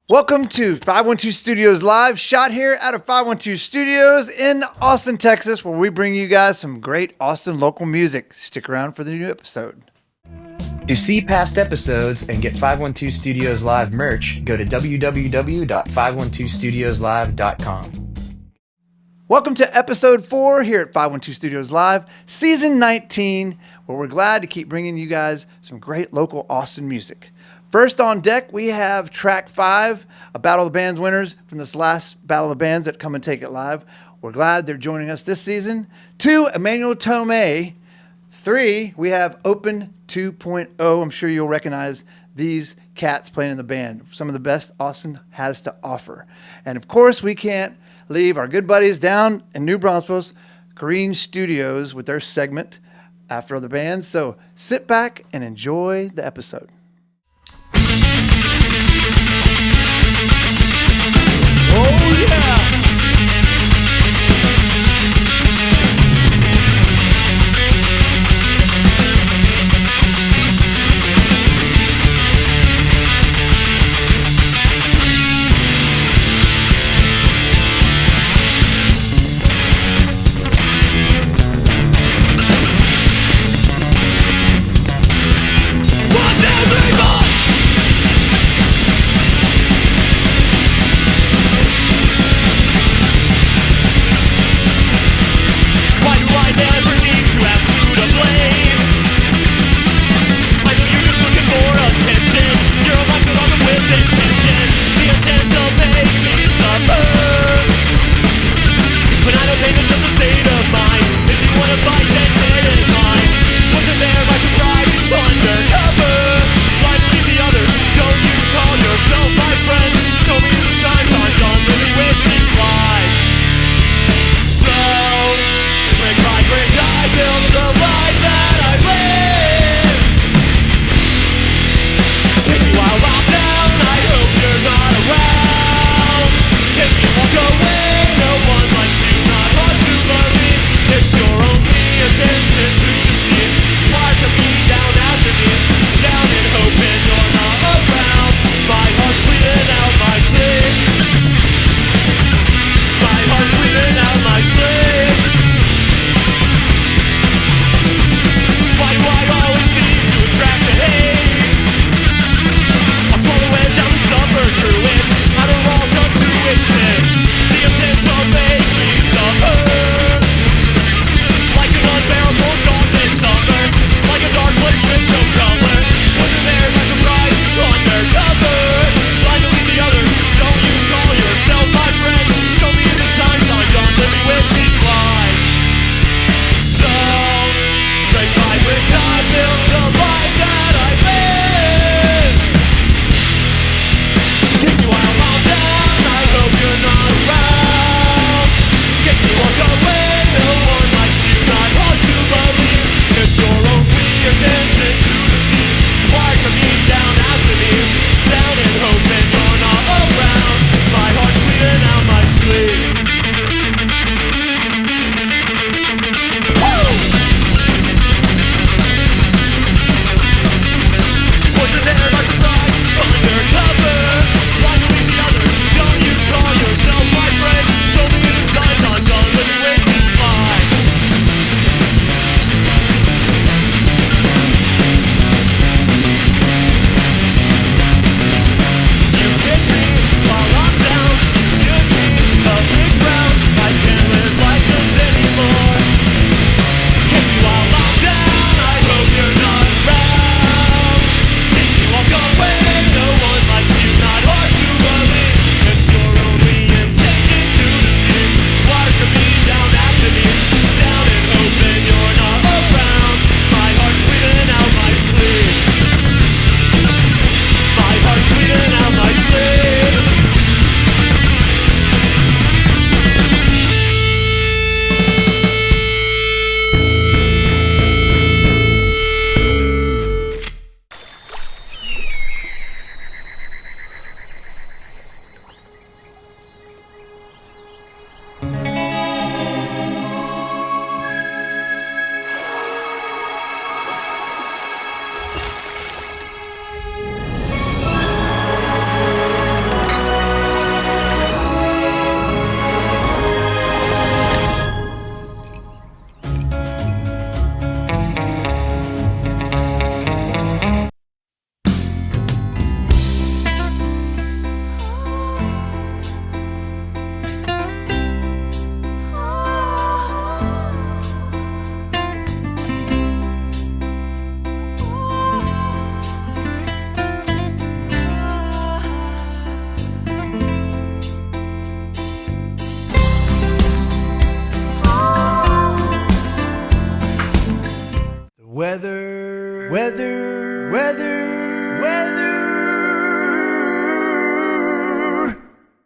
Welcome to 512 Studios Live, shot here out of 512 Studios in Austin, Texas, where we bring you guys some great Austin local music. Stick around for the new episode. To see past episodes and get 512 Studios Live merch, go to www.512studioslive.com. Welcome to episode 4 here at 512 Studios Live, season 19, where we're glad to keep bringing you guys some great local Austin music. First on deck, we have track 5, a Battle of the Bands winners from this last Battle of the Bands at Come and Take It Live. We're glad they're joining us this season. 2, Emmanuel Tomei. 3, we have Open 2.0. I'm sure you'll recognize these cats playing in the band. Some of the best Austin has to offer. And of course, we can't leave our good buddies down in New Braunfels, Gruene Studios, with their segment After Other Bands. So sit back and enjoy the episode. Oh, yeah.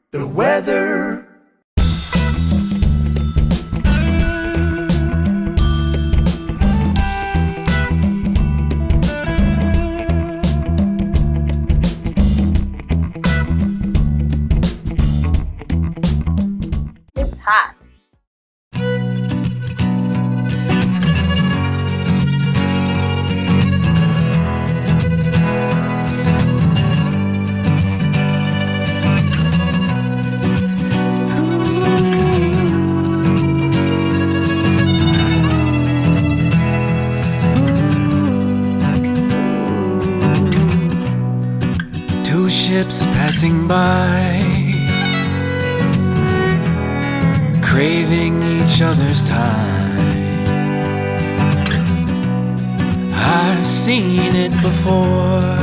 The weather. It's hot. Two ships passing by, craving each other's time. I've seen it before.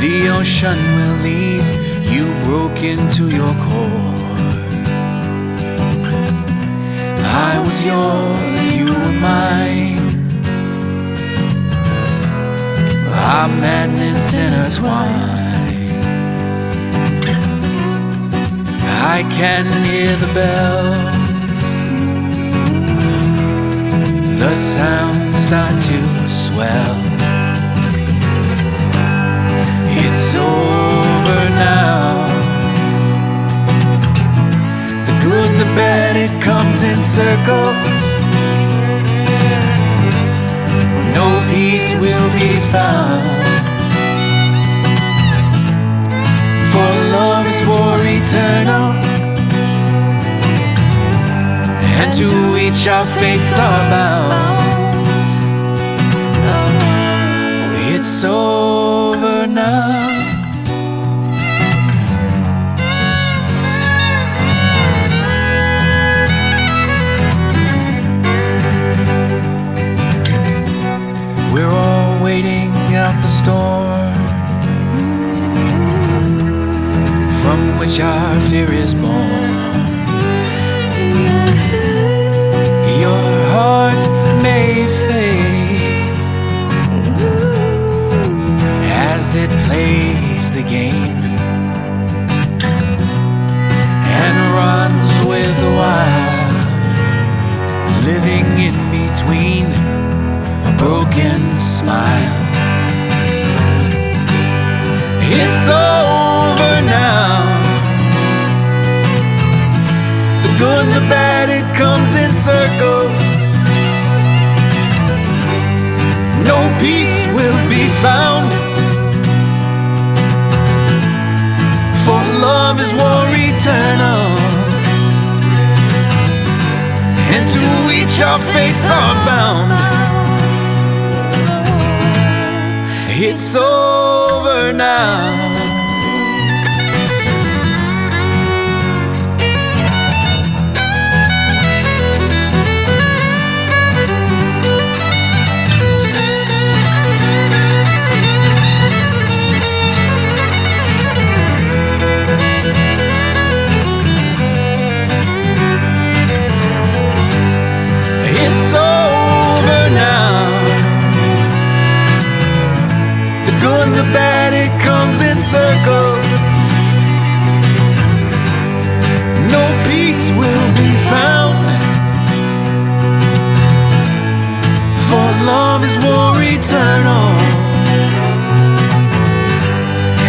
The ocean will leave you broken to your core. I was yours, you were mine. Our madness intertwined. I can hear the bells, the sounds start to swell. It's over now. The good, the bad, it comes in circles. No peace will be found. For love is war eternal, and to each our fates are bound. It's over now. We're all waiting out the storm from which our fear is born. Your heart may fade as it plays the game and runs with the wild, living in between a broken smile. It's over now. The good and the bad, it comes in circles. No peace will be found. For love is war eternal, and to each our fates are bound. It's over now. It's over now. The good and the bad, it comes in circles. No peace will be found. For love is war eternal,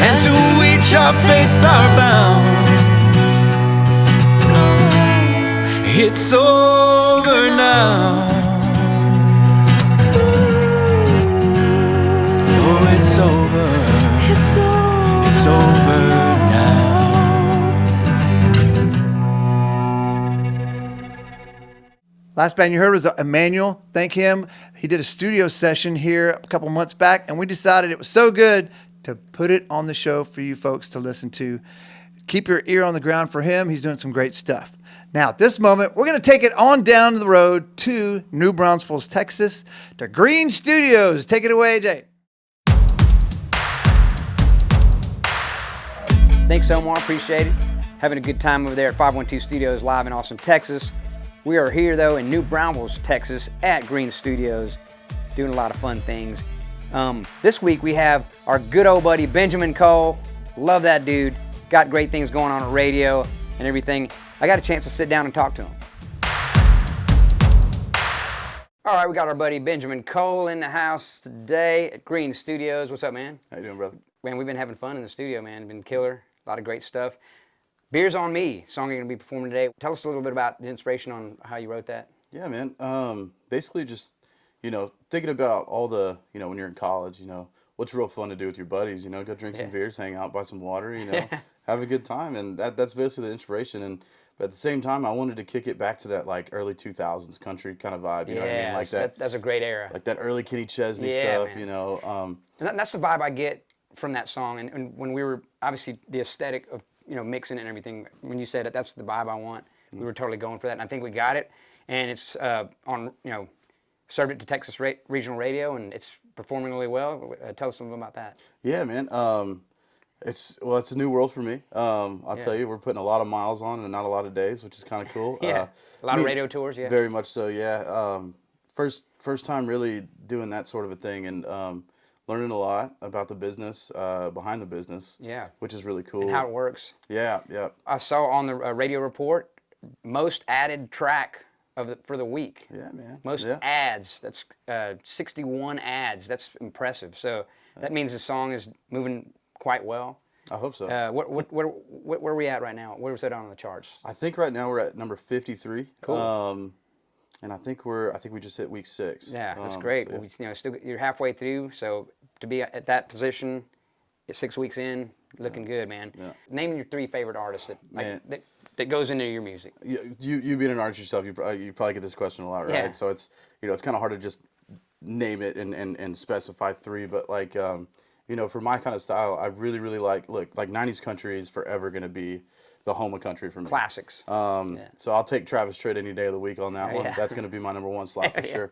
and to each our fates are bound. It's over now. Oh, it's over. It's over now. Last band you heard was Emmanuel. Thank him. He did a studio session here a couple months back, and we decided it was so good to put it on the show for you folks to listen to. Keep your ear on the ground for him. He's doing some great stuff. Now, at this moment, we're going to take it on down the road to New Braunfels, Texas, to Gruene Studios. Take it away, Jay. Thanks, Omar. Appreciate it. Having a good time over there at 512 Studios live in Austin, Texas. We are here, though, in New Braunfels, Texas at Gruene Studios, doing a lot of fun things. This week we have our good old buddy Benjamin Cole. Love that dude. Got great things going on radio and everything. I got a chance to sit down and talk to him. All right, we got our buddy Benjamin Cole in the house today at Gruene Studios. What's up, man? How you doing, brother? Man, we've been having fun in the studio, man. Been killer. A lot of great stuff. Beers on Me, song you're going to be performing today. Tell us a little bit about the inspiration on how you wrote that. Yeah, man. Basically just, thinking about all the, when you're in college, what's real fun to do with your buddies, go drink some beers, hang out, buy some water, have a good time. And that's basically the inspiration. But at the same time, I wanted to kick it back to that like early 2000s country kind of vibe, you know what I mean? Like that's a great era. Like that early Kenny Chesney stuff, man. And that's the vibe I get from that song. And when we were, obviously, the aesthetic of, mixing it and everything, when you said it, that's the vibe I want. We were totally going for that, and I think we got it. And it's on, served it to Texas regional radio, and it's performing really well. Tell us something about that. Yeah, man. It's a new world for me. I'll tell you, we're putting a lot of miles on and not a lot of days, which is kind of cool. Yeah, a lot of radio tours, yeah. Very much so, yeah. First time really doing that sort of a thing, and learning a lot about the business, behind the business. Yeah. Which is really cool. And how it works. Yeah. I saw on the radio report, most added track for the week. Yeah, man. Most ads. That's 61 ads. That's impressive. So that means the song is moving quite well. I hope so. Where are we at right now? Where was that on the charts? I think right now we're at number 53. Cool. And I think we just hit week 6. Yeah, that's great. So, yeah. Still you're halfway through, so to be at that position, 6 weeks in, looking good, man. Yeah. Name your 3 favorite artists that goes into your music. You being an artist yourself, you probably get this question a lot, right? Yeah. So it's it's kind of hard to just name it and specify 3, but like for my kind of style, I really like 90s country is forever going to be the home of country for me. Classics. So I'll take Travis Tritt any day of the week on that one. Yeah. That's going to be my number 1 slot for sure.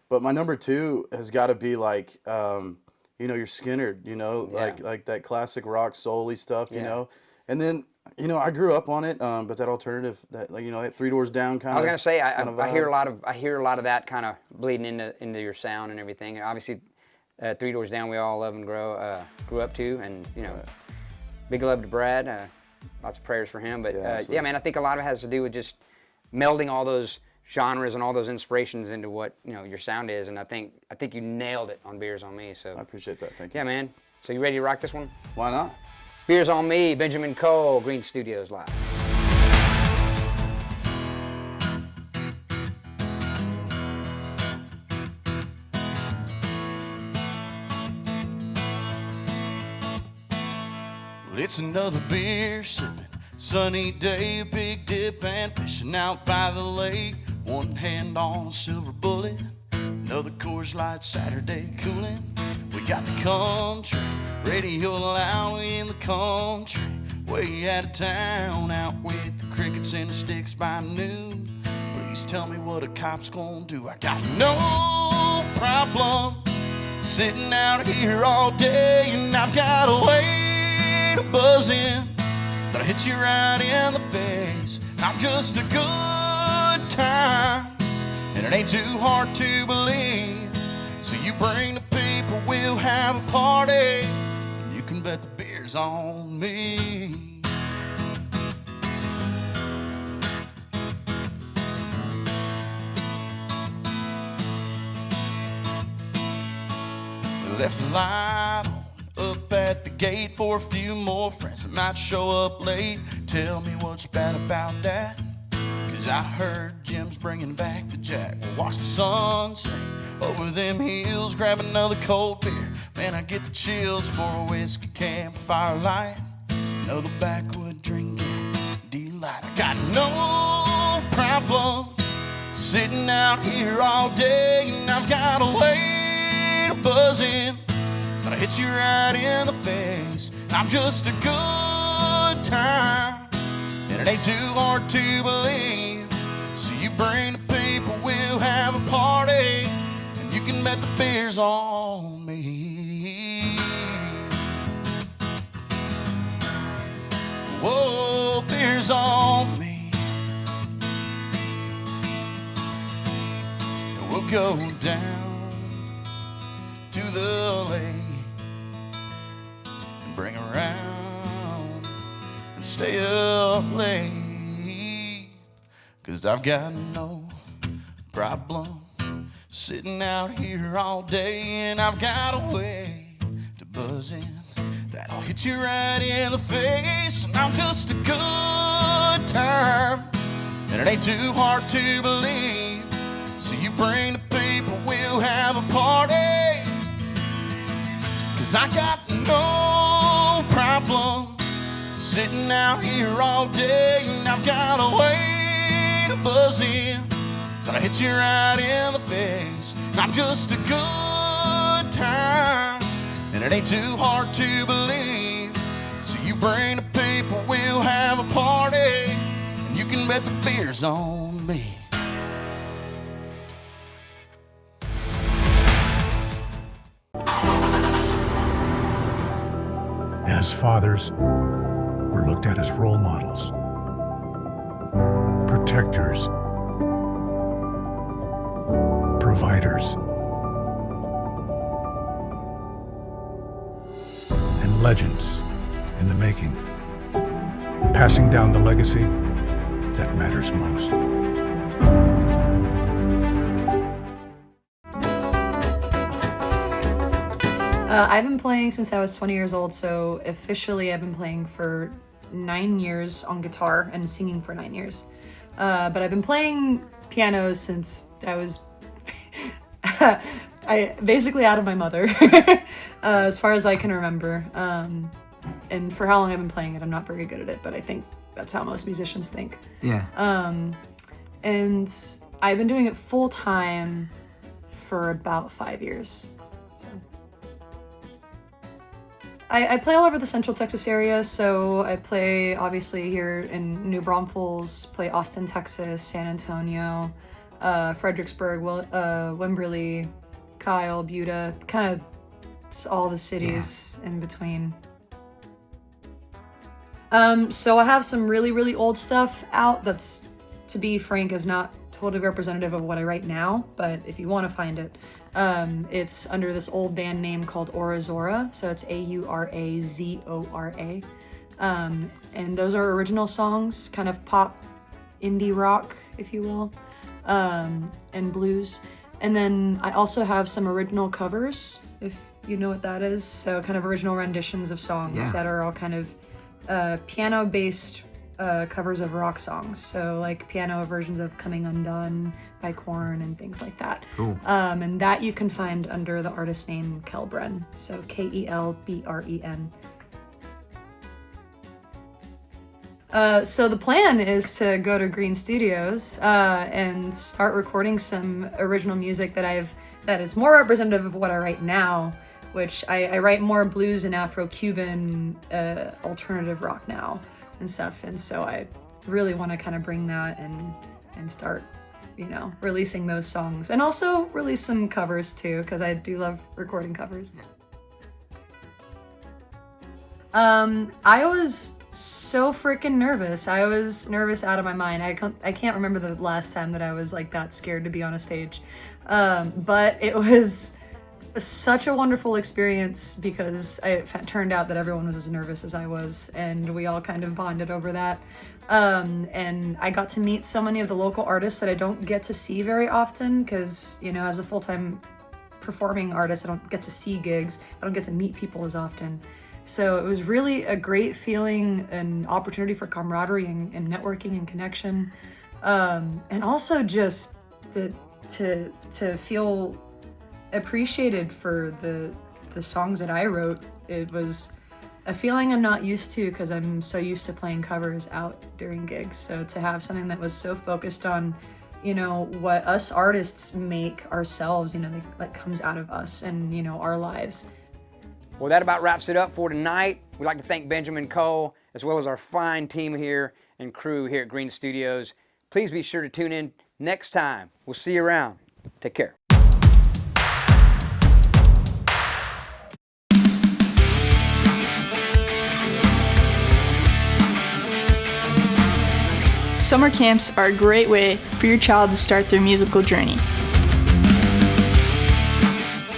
But my number 2 has got to be like your Skynyrd, like that classic rock soul-y stuff, And then I grew up on it, but that alternative, that Three Doors Down kind of. I was gonna say I hear a lot of that kind of bleeding into your sound and everything. And obviously, Three Doors Down, we all love and grew up to, and big love to Brad. Lots of prayers for him. But yeah, man, I think a lot of it has to do with just melding all those genres and all those inspirations into what your sound is. And I think you nailed it on Beers on Me. So I appreciate that. Thank you. Yeah, man. So you ready to rock this one? Why not? Beers on Me, Benjamin Cole, Gruene Studios Live. Well, it's another beer sipping, sunny day, big dip and fishing out by the lake. One hand on a silver bullet, another Coors Light Saturday cooling. We got the country radio loud, we in the country, way out of town, out with the crickets and the sticks by noon. Please tell me what a cop's gonna do. I got no problem sitting out here all day, and I've got a way to buzz in that'll hit you right in the face. I'm just a good time, and it ain't too hard to believe. So you bring the people, we'll have a party, and you can bet the beer's on me. Left the light on up at the gate for a few more friends that might show up late. Tell me what's bad about that, 'cause I heard Jim's bringing back the Jack. We'll watch the sun sink over them hills, grab another cold beer. Man, I get the chills for a whiskey campfire light, another backwood drinking delight. I got no problem sitting out here all day, and I've got a way to buzz in that'll hit you right in the face. I'm just a good time, and it ain't too hard to believe. So you bring the people, we'll have a party, and you can bet the beer's on me. Whoa, beer's on me. And we'll go down the lake and bring around and stay up late. 'Cause I've got no problem sitting out here all day, and I've got a way to buzz in that'll hit you right in the face. And I'm just a good time, and it ain't too hard to believe. So you bring the people, we'll have a party. 'Cause I got no problem sitting out here all day, and I've got a way to buzz in that'll hit you right in the face. And I'm just a good time, and it ain't too hard to believe. So you bring the people, we'll have a party, and you can bet the beer's on me. As fathers, we're looked at as role models, protectors, providers, and legends in the making, passing down the legacy that matters most. I've been playing since I was 20 years old, so officially I've been playing for 9 years on guitar and singing for 9 years. But I've been playing piano since I was basically out of my mother, as far as I can remember. And for how long I've been playing it, I'm not very good at it, but I think that's how most musicians think. Yeah. And I've been doing it full time for about 5 years. I play all over the Central Texas area, so I play obviously here in New Braunfels, play Austin, Texas, San Antonio, Fredericksburg, Wimberley, Kyle, Buda, kind of all the cities in between. So I have some really, really old stuff out that's, to be frank, is not totally representative of what I write now, but if you want to find it, it's under this old band name called Aurazora, so it's Aurazora. And those are original songs, kind of pop, indie rock, if you will, and blues. And then I also have some original covers, if you know what that is. So kind of original renditions of songs that are all kind of piano-based covers of rock songs. So like piano versions of Coming Undone by Korn and things like that. Cool. And that you can find under the artist name Kelbren. So Kelbren. So the plan is to go to Gruene Studios and start recording some original music that is more representative of what I write now, which I write more blues and Afro-Cuban alternative rock now and stuff. And so I really want to kind of bring that and start, releasing those songs, and also release some covers too, because I do love recording covers. I was so freaking nervous. I was nervous out of my mind. I can't remember the last time that I was like that scared to be on a stage. But it was such a wonderful experience because it turned out that everyone was as nervous as I was, and we all kind of bonded over that. And I got to meet so many of the local artists that I don't get to see very often because, as a full-time performing artist, I don't get to see gigs. I don't get to meet people as often. So it was really a great feeling and opportunity for camaraderie and networking and connection. And also just to feel appreciated for the songs that I wrote. It was a feeling I'm not used to because I'm so used to playing covers out during gigs. So to have something that was so focused on, what us artists make ourselves, that comes out of us and, our lives. Well, that about wraps it up for tonight. We'd like to thank Benjamin Cole, as well as our fine team here and crew here at Gruene Studios. Please be sure to tune in next time. We'll see you around. Take care. Summer camps are a great way for your child to start their musical journey.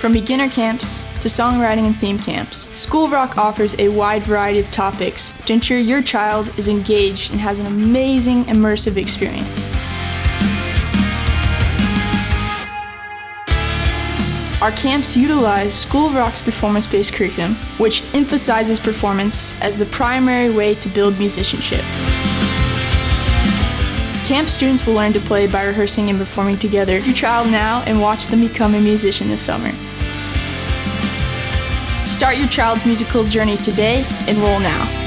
From beginner camps to songwriting and theme camps, School of Rock offers a wide variety of topics to ensure your child is engaged and has an amazing immersive experience. Our camps utilize School of Rock's performance-based curriculum, which emphasizes performance as the primary way to build musicianship. Camp students will learn to play by rehearsing and performing together with your child now and watch them become a musician this summer. Start your child's musical journey today. Enroll now.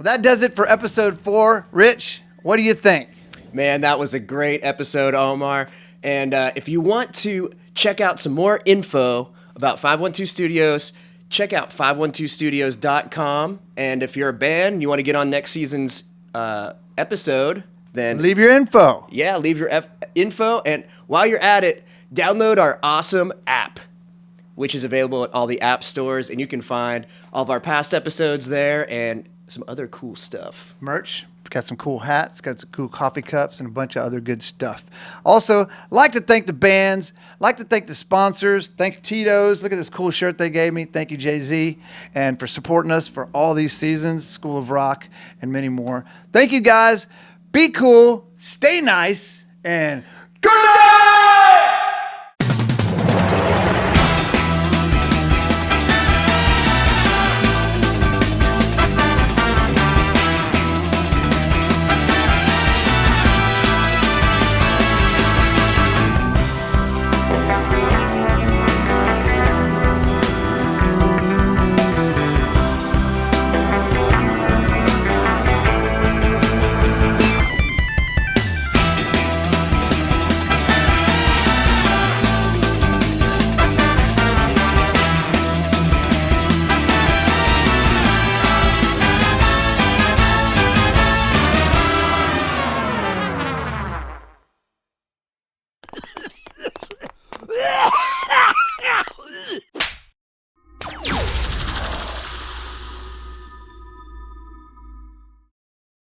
that does it for episode 4. Rich, what do you think? Man, that was a great episode, Omar. And if you want to check out some more info about 512 Studios, check out 512studios.com. And if you're a band and you want to get on next season's episode, then Leave your info. yeah, leave your info. And while you're at it, download our awesome app, which is available at all the app stores. And you can find all of our past episodes there and some other cool stuff. Merch. Got some cool hats, got some cool coffee cups, and a bunch of other good stuff. Also, like to thank the bands, like to thank the sponsors. Thank you, Tito's. Look at this cool shirt they gave me. Thank you, Jay-Z, and for supporting us for all these seasons, School of Rock, and many more. Thank you, guys. Be cool, stay nice, and good night!